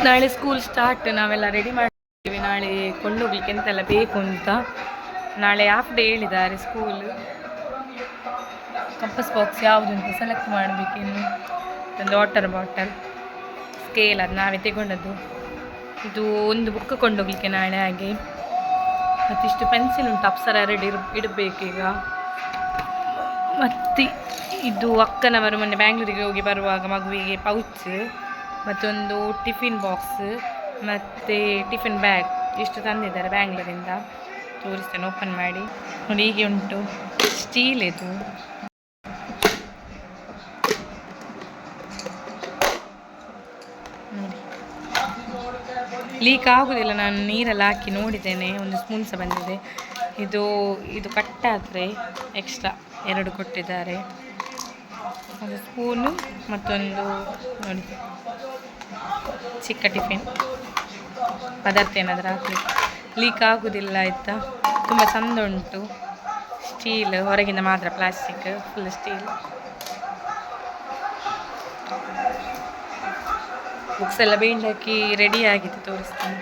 ನಾಳೆ school start, ನಾವೆಲ್ಲ ready ಮಾಡ್ತೀವಿ ನಾಳೆ ಕೊಂಡೋಗ್ಲಿಕ್ಕೆ ಎಂತೆಲ್ಲ ಬೇಕು ಅಂತ. ನಾಳೆ ಹಾಫ್ ಡೇ ಹೇಳಿದ್ದಾರೆ ಸ್ಕೂಲ್. ಕಂಪಸ್ ಬಾಕ್ಸ್ ಯಾವುದು ಅಂತ ಸೆಲೆಕ್ಟ್ ಮಾಡಬೇಕಿನ್ನು. ಒಂದು ವಾಟರ್ ಬಾಟಲ್, ಸ್ಕೇಲ್ ಅದು ನಾವೇ ತಗೊಂಡದ್ದು. ಇದು ಒಂದು ಬುಕ್ ಕೊಂಡೋಗ್ಲಿಕ್ಕೆ ನಾಳೆ. ಹಾಗೆ ಮತ್ತಿಷ್ಟು ಪೆನ್ಸಿಲ್ ಉಂಟು, ಅಪ್ಸರ 2 ಇಡಬೇಕೀಗ. ಮತ್ತು ಇದು ಅಕ್ಕನವರು ಮೊನ್ನೆ ಬ್ಯಾಂಗ್ಳೂರಿಗೆ ಹೋಗಿ ಬರುವಾಗ ಮಗುವಿಗೆ ಪೌಚ್, ಮತ್ತೊಂದು ಟಿಫಿನ್ ಬಾಕ್ಸ್, ಮತ್ತು ಟಿಫಿನ್ ಬ್ಯಾಗ್ ಇಷ್ಟು ತಂದಿದ್ದಾರೆ ಬ್ಯಾಂಗ್ಳೂರಿಂದ. ತೋರಿಸ್ತೇನೆ, ಓಪನ್ ಮಾಡಿ ನೋಡಿ. ಹೀಗೆ ಉಂಟು, ಸ್ಟೀಲ್ ಇದು. ನೋಡಿ, ಲೀಕ್ ಆಗುವುದಿಲ್ಲ. ನಾನು ನೀರಲ್ಲಿ ಹಾಕಿ ನೋಡಿದ್ದೇನೆ, ಒಂದು ಸ್ಪೂನ್ ಸಹ ಬಂದಿದೆ. ಇದು ಕಟ್ಟಾದರೆ ಎಕ್ಸ್ಟ್ರಾ 2 ಕೊಟ್ಟಿದ್ದಾರೆ. ಒಂದು ಸ್ಪೂನು, ಮತ್ತೊಂದು ನೋಡಿ ಚಿಕ್ಕ ಟಿಫಿನ್ ಪದಾರ್ಥ ಏನಾದರೂ ಹಾಕಲಿಕ್ಕೆ. ಲೀಕ್ ಆಗೋದಿಲ್ಲ ಆಯಿತಾ. ತುಂಬ ಚಂದ ಉಂಟು. ಸ್ಟೀಲ್, ಹೊರಗಿಂದ ಮಾತ್ರ ಪ್ಲಾಸ್ಟಿಕ್, ಫುಲ್ ಸ್ಟೀಲ್. ಬುಕ್ಸ್ ಎಲ್ಲ ಬೈಂಡ್ ಹಾಕಿ ರೆಡಿ ಆಗಿದೆ, ತೋರಿಸ್ತೀನಿ.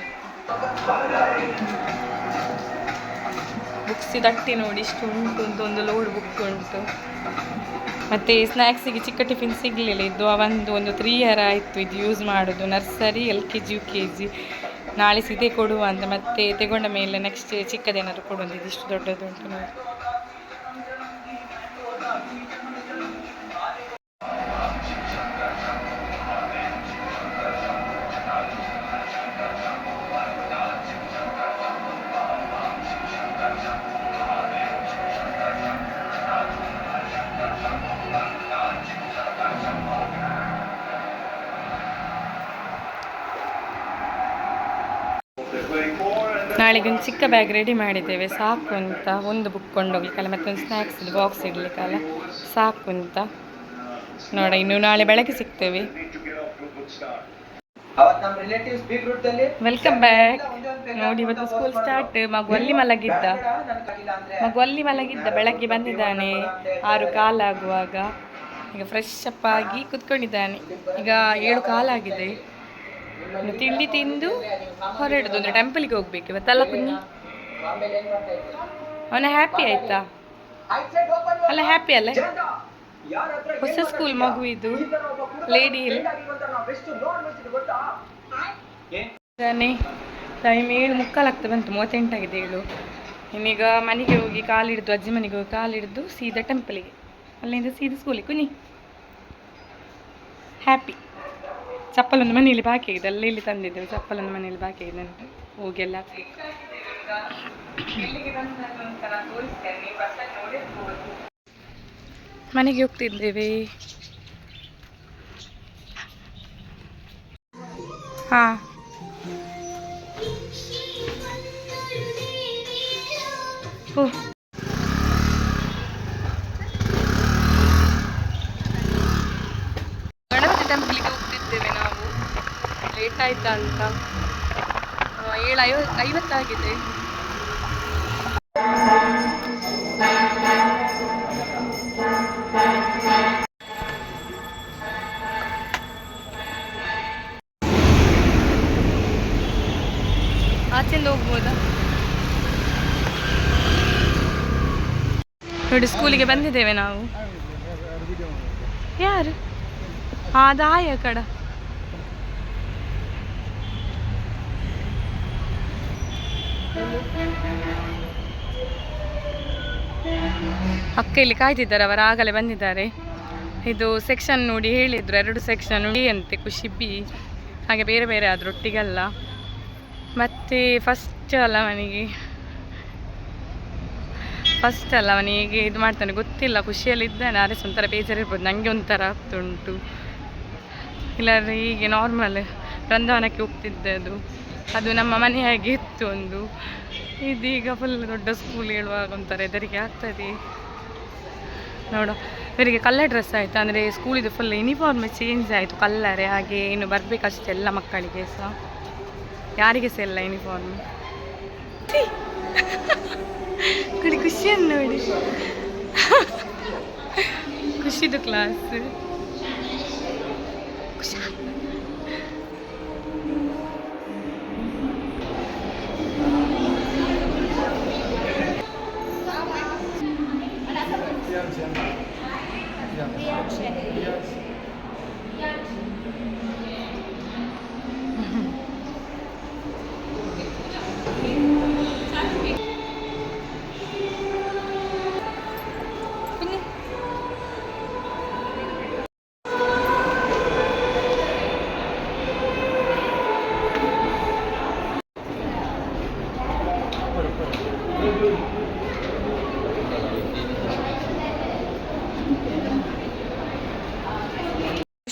ಬುಕ್ಸ್ ತಟ್ಟಿ ನೋಡಿ ಇಷ್ಟು ಉಂಟು ಅಂತ. ಒಂದು ಲೋಡ್ ಬುಕ್ ಉಂಟು. ಮತ್ತು ಸ್ನ್ಯಾಕ್ಸಿಗೆ ಚಿಕ್ಕ ಟಿಫಿನ್ ಸಿಗಲಿಲ್ಲ. ಇದು ಒಂದು 3 ಇಯರ್ ಆಯಿತು ಇದು ಯೂಸ್ ಮಾಡೋದು. Nursery, LKG, UKG. ನಾಳೆ ಇದೇ ಕೊಡುವ ಅಂತ. ಮತ್ತೆ ತಗೊಂಡ ಮೇಲೆ ನೆಕ್ಸ್ಟ್ ಚಿಕ್ಕದೇನಾದ್ರು ಕೊಡುವಂತ. ಇದಿಷ್ಟು ದೊಡ್ಡದು ಉಂಟು ನೋಡಿ. ನಾಳೆಗೆ ಒಂದು ಚಿಕ್ಕ ಬ್ಯಾಗ್ ರೆಡಿ ಮಾಡಿದ್ದೇವೆ, ಸಾಕು ಅಂತ. ಒಂದು ಬುಕ್ ಕೊಂಡೋಗ್ಲಿಕ್ಕಲ್ಲ, ಮತ್ತೊಂದು ಸ್ನ್ಯಾಕ್ಸ್ ಬಾಕ್ಸ್ ಇಡಲಿಕ್ಕಲ್ಲ, ಸಾಕು ಅಂತ. ನೋಡ, ಇನ್ನು ನಾಳೆ ಬೆಳಗ್ಗೆ ಸಿಗ್ತೇವೆ. Welcome back. ನೋಡಿ, ಇವತ್ತು ಸ್ಕೂಲ್ ಸ್ಟಾರ್ಟ್. ಮಗು ಅಲ್ಲಿ ಮಲಗಿದ್ದ ಬೆಳಗ್ಗೆ ಬಂದಿದ್ದಾನೆ 6 ಕಾಲು ಆಗುವಾಗ. ಈಗ ಫ್ರೆಶ್ ಅಪ್ ಆಗಿ ಕುತ್ಕೊಂಡಿದ್ದಾನೆ. ಈಗ 7 ಕಾಲು ಆಗಿದೆ. ತಿಂಡಿ ತಿಂದು ಹೊರಡುದು, ಅಂದರೆ ಟೆಂಪಲ್ಗೆ ಹೋಗ್ಬೇಕು ಇವತ್ತಲ್ಲ ಕುഞ്ഞി. ಅವನ ಹ್ಯಾಪಿ ಆಯ್ತಾ? ಅಲ್ಲ ಹ್ಯಾಪಿ ಅಲ್ಲ? ಹೊಸ ಸ್ಕೂಲ್ ಮಗು ಇದು, ಲೇಡಿ ಹಿಲ್. ಟೈಮ್ 7:45 ಬಂತು, 38 ಆಗಿದೆ 7. ಇನ್ನೀಗ ಮನೆಗೆ ಹೋಗಿ ಕಾಲಿಡ್ದು, ಅಜ್ಜಿ ಮನೆಗೆ ಹೋಗಿ ಕಾಲಿಡ್ದು ಸೀದಾ ಟೆಂಪಲಿಗೆ, ಅಲ್ಲಿಂದ ಸೀದಾ ಸ್ಕೂಲಿಗೆ. ಕುഞ്ഞി ಹ್ಯಾಪಿ. ಚಪ್ಪಲೊಂದು ಮನೆಯಲ್ಲಿ ಬಾಕಿ ಆಗಿದೆ, ಅಲ್ಲಿ ಇಲ್ಲಿ ತಂದಿದ್ದೇವೆ. ಚಪ್ಪಲೊಂದು ಮನೆಯಲ್ಲಿ ಬಾಕಿ ಆಗಿದೆ, ಹೋಗಿ ಎಲ್ಲ ಹಾಕ್ಬೇಕು. ಮನೆಗೆ ಹೋಗ್ತಿದ್ದೇವೆ. ಹಾಂ, ಗಣಪತಿ ಟೆಂಪಲ್ಗೆ ಹೋಗ್ತಿದ್ದೇವೆ ನಾವು. ಲೇಟ್ ಆಯ್ತಾ ಅಂತ. 7:50 ಆಗಿದೆ. ಆಚೆಂದ ಹೋಗ್ಬೋದಾ? ನೋಡಿ, ಸ್ಕೂಲಿಗೆ ಬಂದಿದ್ದೇವೆ ನಾವು. ಯಾರು? ಅದು ಆಯ ಕಡ. ಅಕ್ಕ ಇಲ್ಲಿ ಕಾಯ್ತಿದ್ದಾರೆ, ಅವರು ಆಗಲೇ ಬಂದಿದ್ದಾರೆ. ಇದು ಸೆಕ್ಷನ್ ನೋಡಿ ಹೇಳಿದ್ರು, 2 ಸೆಕ್ಷನ್ ಅಂತೆ, ಖುಷಿ ಬಿ ಹಾಗೆ ಬೇರೆ ಬೇರೆ ಆದರೂ ಒಟ್ಟಿಗಲ್ಲ. ಮತ್ತು ಫಸ್ಟ್ ಅಲ್ಲ ಅವನಿಗೆ ಇದು ಮಾಡ್ತಾನೆ ಗೊತ್ತಿಲ್ಲ, ಖುಷಿಯಲ್ಲಿ ಇದ್ದಾನೆ. ಆದ್ರೆ ಒಂಥರ ಬೇಜಾರಿರ್ಬೋದು, ನನಗೆ ಒಂಥರ ಆಗ್ತುಂಟು. ಇಲ್ಲಾಂದರೆ ಹೀಗೆ ನಾರ್ಮಲ್ ಬೃಂದಾವನಕ್ಕೆ ಹೋಗ್ತಿದ್ದದು, ಅದು ನಮ್ಮ ಮನೆ ಹಾಗೆ ಇತ್ತು ಒಂದು. ಇದೀಗ ಫುಲ್ ದೊಡ್ಡ ಸ್ಕೂಲ್ ಹೇಳುವಾಗ ಒಂಥರ ಹೆದರಿಕೆ ಆಗ್ತದೆ. ನೋಡು, ಇವರಿಗೆ ಕಲರ್ ಡ್ರೆಸ್ ಆಯಿತು, ಅಂದರೆ ಸ್ಕೂಲಿದು ಫುಲ್ ಯೂನಿಫಾರ್ಮ್ ಚೇಂಜ್ ಆಯಿತು, ಕಲ್ಲರೇ. ಹಾಗೆ ಇನ್ನು ಬರಬೇಕಷ್ಟೇ ಎಲ್ಲ ಮಕ್ಕಳಿಗೆ ಸಹ. ಯಾರಿಗೆ ಸಹ ಇಲ್ಲ ಯೂನಿಫಾರ್ಮ್. ನೋಡಿ ಖುಷಿಯನ್ನು ನೋಡಿ, ಖುಷಿದು ಕ್ಲಾಸ್. ಖುಷಿ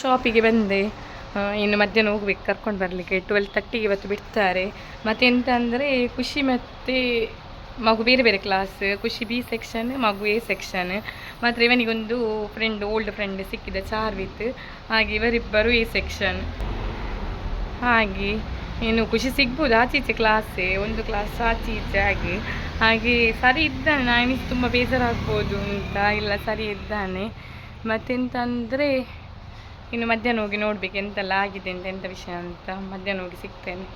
ಶಾಪಿಗೆ ಬಂದೆ. ಇನ್ನು ಮಧ್ಯಾಹ್ನ ಹೋಗ್ಬೇಕು ಕರ್ಕೊಂಡು ಬರಲಿಕ್ಕೆ. 12:30ಗೆ ಇವತ್ತು ಬಿಡ್ತಾರೆ. ಮತ್ತೆಂತ ಅಂದರೆ ಖುಷಿ ಮತ್ತು ಮಗು ಬೇರೆ ಬೇರೆ ಕ್ಲಾಸ್. ಖುಷಿ B ಸೆಕ್ಷನ್, ಮಗು A ಸೆಕ್ಷನ್. ಮಾತ್ರ ಇವನಿಗೊಂದು ಫ್ರೆಂಡ್, ಓಲ್ಡ್ ಫ್ರೆಂಡ್ ಸಿಕ್ಕಿದ ಚಾರ್ವಿತ್. ಹಾಗೆ ಇವರಿಬ್ಬರು A ಸೆಕ್ಷನ್. ಹಾಗೆ ಇನ್ನು ಖುಷಿ ಸಿಗ್ಬೋದು ಆಚೆ ಈಚೆ ಕ್ಲಾಸೇ, ಒಂದು ಕ್ಲಾಸ್ ಆಚೆ ಈಚೆ ಹಾಗೆ ಸರಿ ಇದ್ದಾನೆ. ನಾನು ತುಂಬ ಬೇಜಾರಾಗ್ಬೋದು ಅಂತ. ಇಲ್ಲ ಸರಿ ಇದ್ದಾನೆ. ಮತ್ತೆಂತ ಅಂದರೆ ಇನ್ನು ಮಧ್ಯಾಹ್ನ ಹೋಗಿ ನೋಡ್ಬೇಕು ಎಂತೆಲ್ಲ ಆಗಿದೆ ಅಂತ, ಎಂಥ ವಿಷಯ ಅಂತ. ಮಧ್ಯಾಹ್ನ ಹೋಗಿ ಸಿಗ್ತೇನೆ.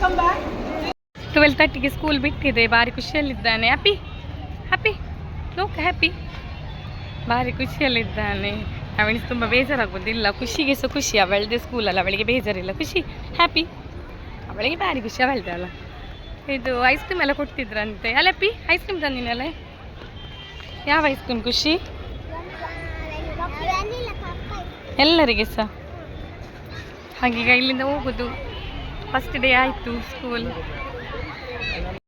come back. 12:30ಗೆ ಸ್ಕೂಲ್ ಬಿಟ್ಟಿದೆ. ಭಾರಿ ಖುಷಿಯಲ್ಲಿದ್ದಾನೆ. ಹ್ಯಾಪಿ ಹ್ಯಾಪಿ ಲೋಕ ಹ್ಯಾಪಿ, ಭಾರಿ ಖುಷಿಯಲ್ಲಿದ್ದಾನೆ. ಅವನಿಗೆ ತುಂಬ ಬೇಜಾರಾಗೋದಿಲ್ಲ. ಖುಷಿಗೆ ಸಹ ಖುಷಿ, ಅವಳದೇ ಸ್ಕೂಲಲ್ಲ, ಅವಳಿಗೆ ಬೇಜಾರಿಲ್ಲ. ಖುಷಿ ಹ್ಯಾಪಿ, ಅವಳಿಗೆ ಭಾರಿ ಖುಷಿ, ಅವಳದೇ ಅಲ್ಲ. ಇದು ಐಸ್ ಕ್ರೀಮ್ ಎಲ್ಲ ಕೊಡ್ತಿದ್ರಂತೆ ಅಲ್ಲ ಹ್ಯಾಪಿ? ಐಸ್ ಕ್ರೀಮ್ ತಂದಿನಲ್ಲ, ಯಾವ ಐಸ್ ಕ್ರೀಮ್ ಖುಷಿ? ಎಲ್ಲರಿಗೆ ಸಹ. ಹಾಗೀಗ ಇಲ್ಲಿಂದ ಹೋಗೋದು. ಫಸ್ಟ್ ಡೇ ಆಯಿತು ಸ್ಕೂಲ್.